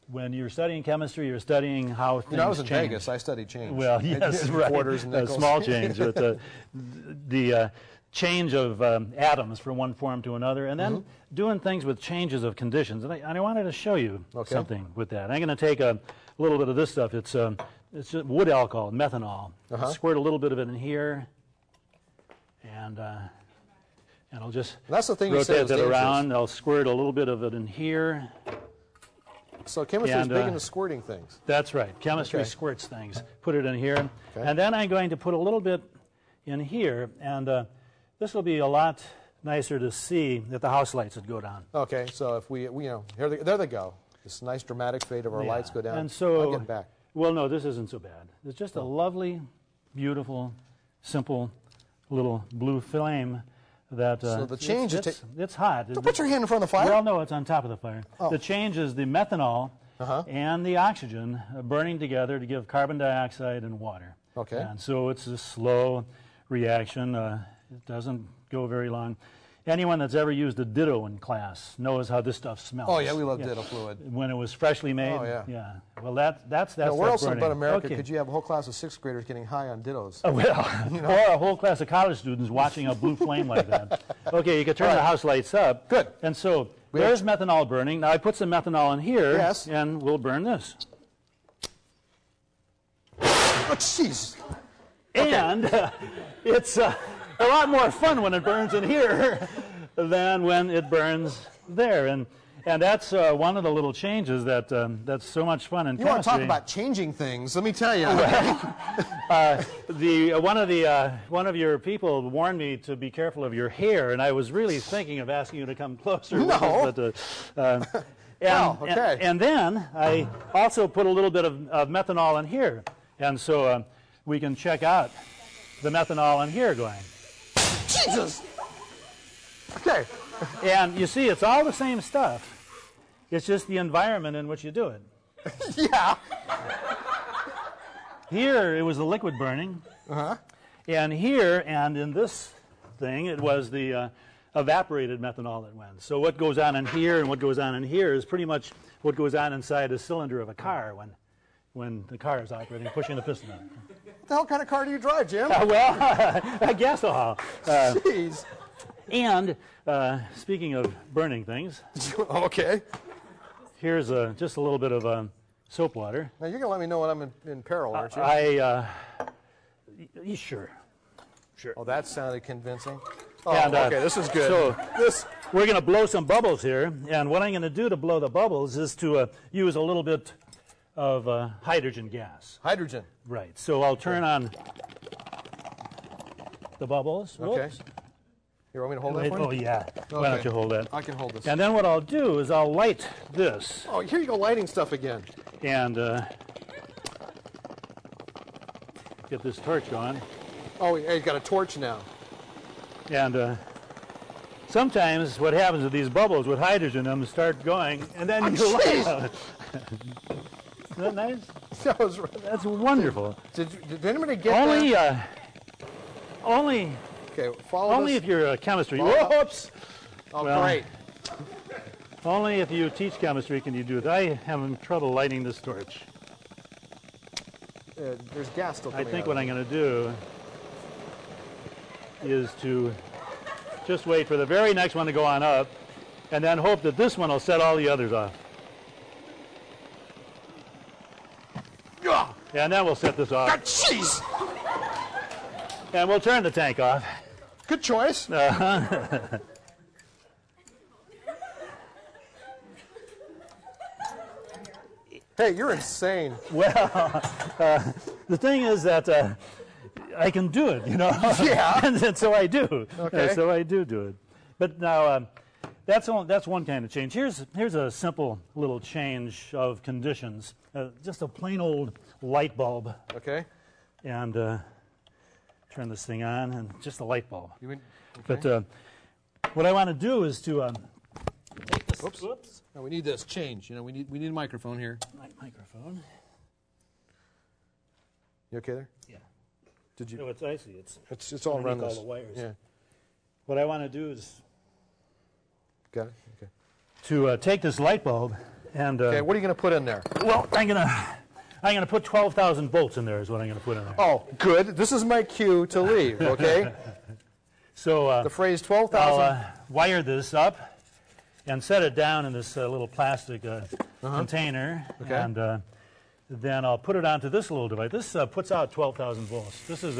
When you're studying chemistry, you're studying how things I was in change. Vegas. I studied change. Well, yes, right. Quarters and nickels. Small change. But the change of atoms from one form to another, and then doing things with changes of conditions. And I wanted to show you something with that. I'm going to take a little bit of this stuff. It's just wood alcohol, methanol. Squirt a little bit of it in here, and I'll just That's the thing you said rotate is that dangerous. around. I'll squirt a little bit of it in here. So chemistry is big into squirting things. That's right. Chemistry squirts things. Put it in here. And then I'm going to put a little bit in here, and this will be a lot nicer to see if the house lights would go down. Okay, so if we there they go. This nice dramatic fade of our lights go down. And so, I'm getting back. Well, no, this isn't so bad. It's just a lovely, beautiful, simple little blue flame. That, so the change it's hot. Don't put your hand in front of the fire. Well, no, it's on top of the fire. Oh. The change is the methanol and the oxygen burning together to give carbon dioxide and water. Okay. And so it's a slow reaction. It doesn't go very long. Anyone that's ever used a Ditto in class knows how this stuff smells. Oh, yeah, we love Ditto fluid. When it was freshly made. Oh, yeah. Yeah. Well, that's now, where else burning. but America could you have a whole class of 6th graders getting high on Dittos? Oh, well, or a whole class of college students watching a blue flame like that. Okay, you can turn the house lights up. Good. And so there's methanol burning. Now I put some methanol in here, and we'll burn this. Oh, jeez. And it's a lot more fun when it burns in here than when it burns there. And that's one of the little changes that's so much fun in You chemistry. want to talk about changing things? Let me tell you. One of your people warned me to be careful of your hair, and I was really thinking of asking you to come closer. No. And then I also put a little bit of methanol in here, and so we can check out the methanol in here going. Jesus! Okay. And you see, it's all the same stuff. It's just the environment in which you do it. Yeah. Here, it was the liquid burning. Uh-huh. And here, and in this thing, it was the evaporated methanol that went. So what goes on in here and what goes on in here is pretty much what goes on inside the cylinder of a car when the car is operating, pushing the piston on. What the hell kind of car do you drive, Jim? Well, I guess so. Jeez. And speaking of burning things, okay. Here's just a little bit of soap water. Now you're gonna let me know when I'm in peril, aren't you? Sure. Oh, that sounded convincing. Oh, And, okay, this is good. So we're going to blow some bubbles here, and what I'm going to do to blow the bubbles is to use a little bit of hydrogen gas. Hydrogen. Right. So I'll turn on the bubbles. Okay. Whoops. You want me to hold that for you? Oh, yeah. Okay. Why don't you hold that? I can hold this. And then what I'll do is I'll light this. Oh, here you go, lighting stuff again. And get this torch going. Oh, yeah, you've got a torch now. And sometimes what happens with these bubbles with hydrogen, them start going, and then you light them. Isn't that nice? That's wonderful. Did anybody get that? Only Okay, follow only this. if you're a chemistry. Follow- Whoops! Oh, Well, great. Only if you teach chemistry can you do it. I have trouble lighting this torch. There's gas still I coming think out what of I'm it. going to do is to just wait for the very next one to go on up, and then hope that this one will set all the others off. And then we'll set this off. Jeez! And we'll turn the tank off. Good choice. Hey, you're insane. Well, the thing is that I can do it, you know. Yeah. and so I do. Okay. So I do it. But now that's one kind of change. Here's a simple little change of conditions. Just a plain old light bulb. Okay. And turn this thing on, and just a light bulb. You mean, But what I want to do is to take this. Whoops. No, we need this change. You know, we need a microphone here. Microphone. You okay there? Yeah. Did you? No, it's icy. It's all around underneath this. all the wires. Yeah. What I want to do is Got it. Okay. to take this light bulb and. Okay. What are you going to put in there? Well, I'm gonna put 12,000 volts in there. Is what I'm gonna put in there. Oh, good. This is my cue to leave. Okay. So the phrase 12,000. I'll wire this up and set it down in this little plastic container, Okay. and then I'll put it onto this little device. This puts out 12,000 volts. This is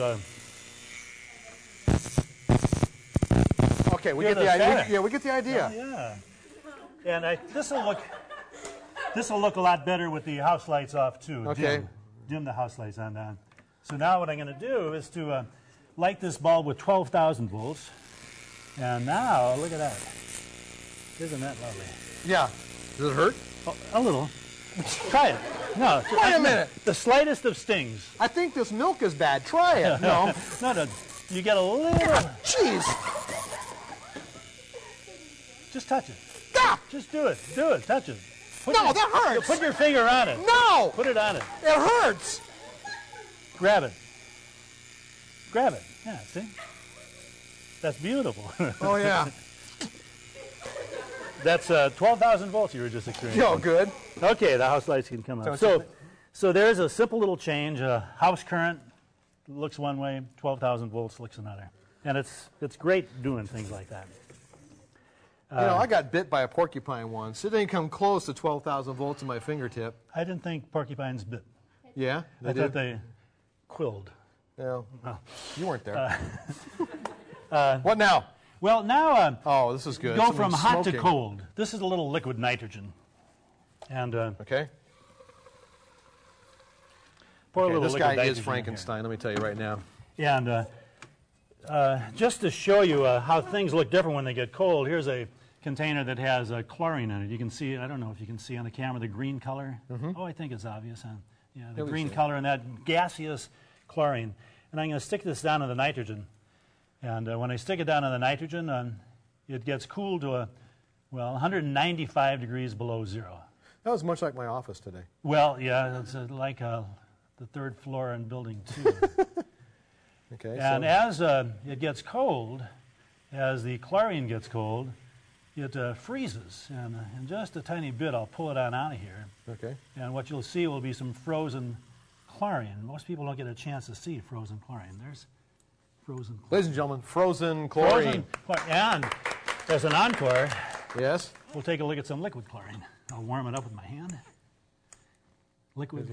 Okay, we You're get the the idea. center. Yeah, we get the idea. Yeah. And this will look a lot better with the house lights off too. Okay. Dim the house lights on down. So now what I'm going to do is to light this bulb with 12,000 volts. And now look at that. Isn't that lovely? Yeah. Does it hurt? Oh, a little. Try it. No. Wait a minute. The slightest of stings. I think this milk is bad. Try it. No. No. You get a little. Jeez. Just touch it. Stop. Just do it. Do it. Touch it. No, that hurts. Put your finger on it. No. Put it on it. It hurts. Grab it. Grab it. Yeah, see? That's beautiful. Oh, yeah. That's 12,000 volts you were just experiencing. Oh, good. Okay, the house lights can come on. So there's a simple little change. House current looks one way, 12,000 volts looks another. And it's great doing things like that. You know, I got bit by a porcupine once. It didn't come close to 12,000 volts in my fingertip. I didn't think porcupines bit. Yeah? I thought they quilled. No. Oh. You weren't there. What now? Well, now oh, this is good. Go from Someone's hot to smoking. cold. This is a little liquid nitrogen. And okay. Pour a little this liquid guy nitrogen is in Frankenstein, let me tell you right now. here. And just to show you how things look different when they get cold, here's a container that has chlorine in it. You can see, I don't know if you can see on the camera, the green color. Oh, I think it's obvious. Yeah, the green color and that gaseous chlorine. And I'm going to stick this down in the nitrogen. And when I stick it down on the nitrogen, it gets cooled to 195 degrees below zero. That was much like my office today. Well, yeah, it's like the third floor in building 2. Okay. And as it gets cold, as the chlorine gets cold, it freezes. And in just a tiny bit, I'll pull it on out of here. Okay. And what you'll see will be some frozen chlorine. Most people don't get a chance to see frozen chlorine. There's frozen chlorine. Ladies and gentlemen, frozen chlorine. And as an encore, yes, we'll take a look at some liquid chlorine. I'll warm it up with my hand. Liquid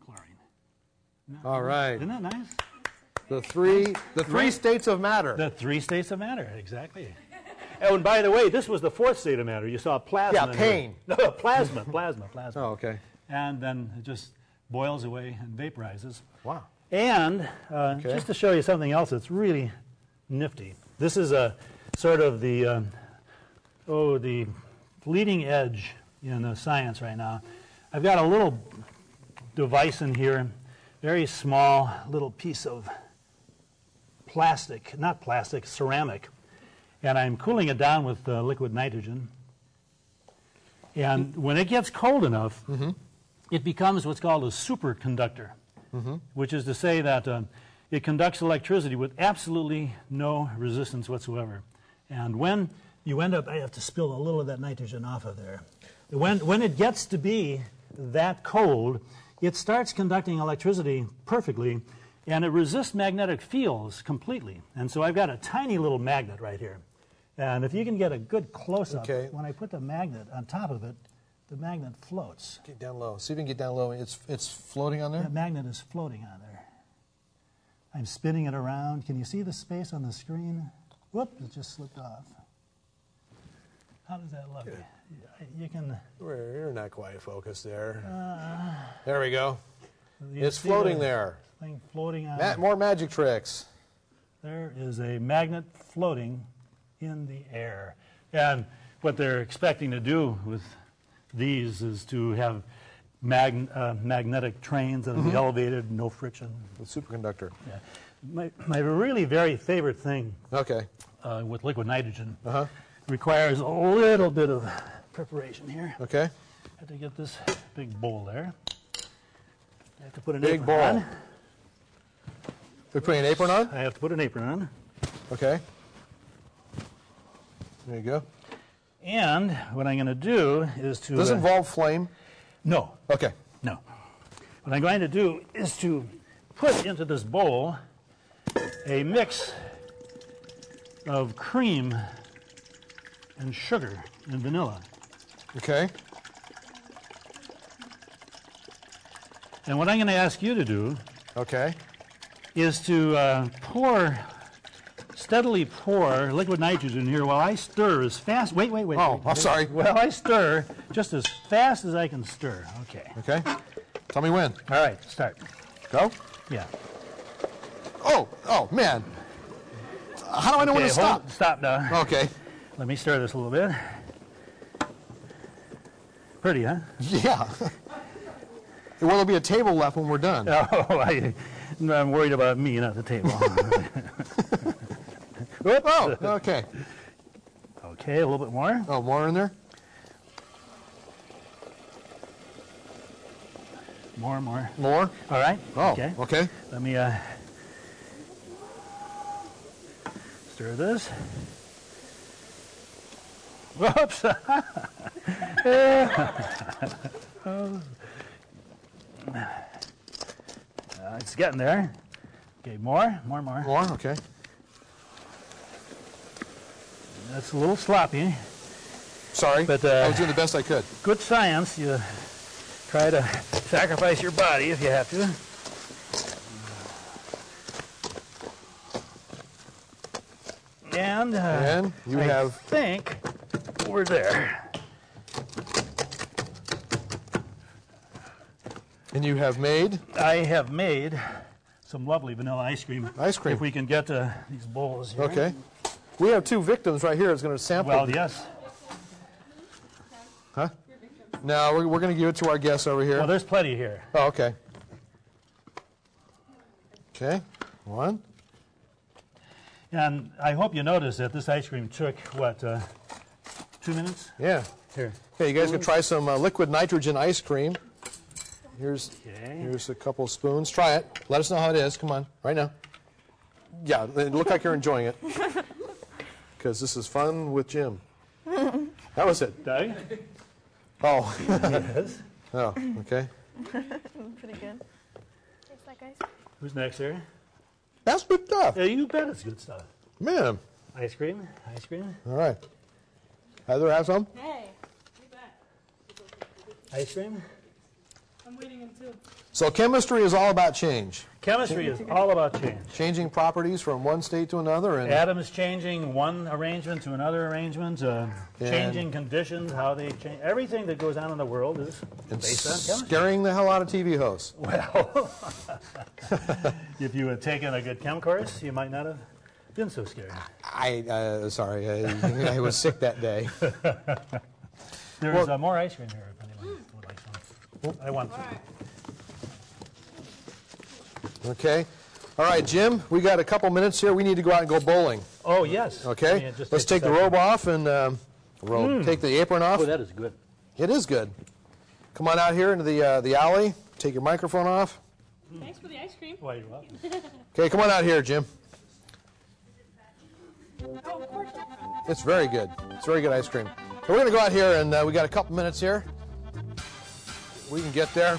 chlorine. All right. Isn't that nice? The three states of matter. The 3 states of matter, exactly. Oh, and by the way, this was the 4th state of matter. You saw plasma. Yeah, pain. No, plasma. Oh, okay. And then it just boils away and vaporizes. Wow. And just to show you something else that's really nifty, this is a sort of the leading edge in science right now. I've got a little device in here, very small little piece of plastic, not plastic, ceramic, and I'm cooling it down with liquid nitrogen. And when it gets cold enough, it becomes what's called a superconductor, which is to say that it conducts electricity with absolutely no resistance whatsoever. And when you end up, I have to spill a little of that nitrogen off of there. When it gets to be that cold, it starts conducting electricity perfectly, and it resists magnetic fields completely. And so I've got a tiny little magnet right here. And if you can get a good close-up, when I put the magnet on top of it, the magnet floats. Get down low. See if you can get down low. It's floating on there? The magnet is floating on there. I'm spinning it around. Can you see the space on the screen? Whoop, it just slipped off. How does that look? You can... You're not quite focused there. There we go. It's floating there. Thing floating on. More magic tricks. There is a magnet floating in the air. And what they're expecting to do with these is to have magnetic trains that will be elevated, no friction. The superconductor. Yeah. My really very favorite thing with liquid nitrogen requires a little bit of preparation here. Okay. I have to get this big bowl there. I have to put an big apron bowl. on. We're putting an apron on? I have to put an apron on. Okay. There you go. And what I'm going to do is to... Does it involve flame? No. Okay. No. What I'm going to do is to put into this bowl a mix of cream and sugar and vanilla. Okay. And what I'm going to ask you to do is to steadily pour liquid nitrogen here while I stir as fast. Wait. Oh, I'm sorry. Well, I stir just as fast as I can stir. Okay. Okay. Tell me when. All right, start. Go? Yeah. Oh, man. How do I know when to stop? Stop now. Okay. Let me stir this a little bit. Pretty, huh? Yeah. Well, there'll be a table left when we're done. Oh, I'm worried about me, not the table. Oh, okay. Okay, a little bit more. Oh, more in there? More. More? All right. Oh, okay. Let me stir this. Whoops. It's getting there. Okay, more. More, okay. That's a little sloppy. Sorry, but I was doing the best I could. Good science. You try to sacrifice your body if you have to. And I think we're there. And you have made? I have made some lovely vanilla ice cream. Ice cream. If we can get these bowls here. Okay. We have 2 victims right here. It's going to sample. Well, yes. Huh? No, we're going to give it to our guests over here. Well, there's plenty here. Oh, okay. Okay. 1. And I hope you noticed that this ice cream took, what, 2 minutes? Yeah. Here. Okay, you guys can try some liquid nitrogen ice cream. Here's a couple of spoons. Try it. Let us know how it is. Come on, right now. Yeah, it look like you're enjoying it. Because this is fun with Jim. How was it? Doug? Oh. Yes. Oh, okay. Pretty good. Tastes like ice cream. Who's next here? That's good stuff. Yeah, you bet it's good stuff. Man. Ice cream? Ice cream? All right. Heather, have some? Hey, you bet. Ice cream? I'm waiting until. So chemistry is all about change. Chemistry is all about change. Changing properties from one state to another. And atoms changing one arrangement to another arrangement, changing conditions, how they change. Everything that goes on in the world is based on chemistry. Scaring the hell out of TV hosts. Well, if you had taken a good chem course, you might not have been so scared. Sorry, I was sick that day. There's more ice cream here if anyone would like some. I want some. Okay. All right, Jim, we got a couple minutes here. We need to go out and go bowling. Oh, yes. Okay. Let's take the robe off and take the apron off. Oh, that is good. It is good. Come on out here into the alley. Take your microphone off. Thanks for the ice cream. Why, you're welcome. Okay, come on out here, Jim. Oh, of course. It's very good. It's very good ice cream. So we're going to go out here, and we got a couple minutes here. We can get there.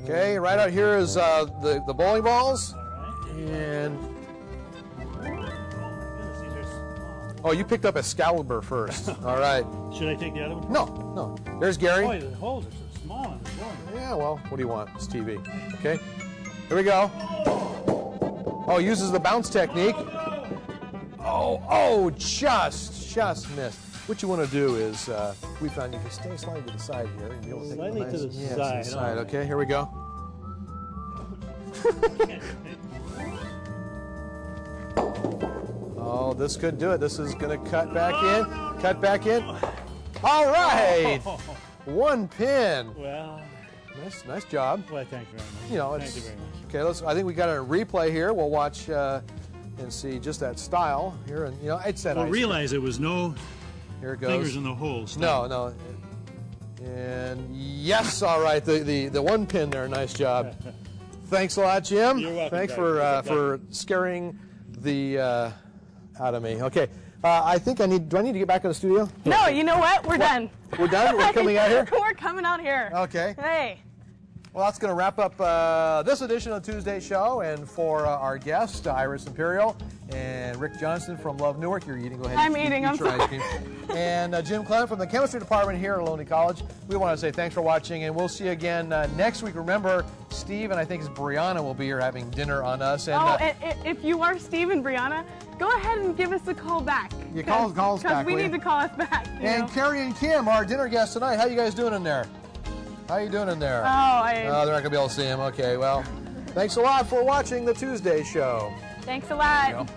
Okay, right out here is the bowling balls. And oh, you picked up Excalibur first. All right. Should I take the other one? No. There's Gary. Oh, the holes are so small on the bowling. Yeah, well, what do you want? It's TV. Okay, here we go. Oh, uses the bounce technique. Oh, just missed. What you want to do is, we found you can stay slightly to the side here. And you'll take Slightly nice, to the side. To the side. Okay, here we go. Oh, this could do it. This is going to cut back in. Cut back in. All right. One pin. Well, nice job. Well, thank you very much. You know, thank you very much. Okay, I think we got a replay here. We'll watch and see just that style here, and it's that. Well, realize it was no here it goes. Fingers in the holes. No. And yes, all right. The one pin there. Nice job. Thanks a lot, Jim. You're welcome. Thanks for scaring the out of me. Okay. I think do I need to get back in the studio? No, you know what? We're done. We're done? We're coming out here? We're coming out here. Okay. Hey. Well, that's going to wrap up this edition of the Tuesday Show. And for our guest, Iris Imperial and Rick Johnson from Love Newark, you're eating. Go ahead. I'm eating. I'm sorry. Ice cream. And Jim Clem from the chemistry department here at Ohlone College. We want to say thanks for watching, and we'll see you again next week. Remember, Steve and I think it's Brianna will be here having dinner on us. And, and if you are Steve and Brianna, go ahead and give us a call back. You call us back. Because we need to call us back. And Carrie and Kim, our dinner guests tonight. How you guys doing in there? How you doing in there? Oh, they're not going to be able to see him. Okay, well, thanks a lot for watching the Tuesday Show. Thanks a lot.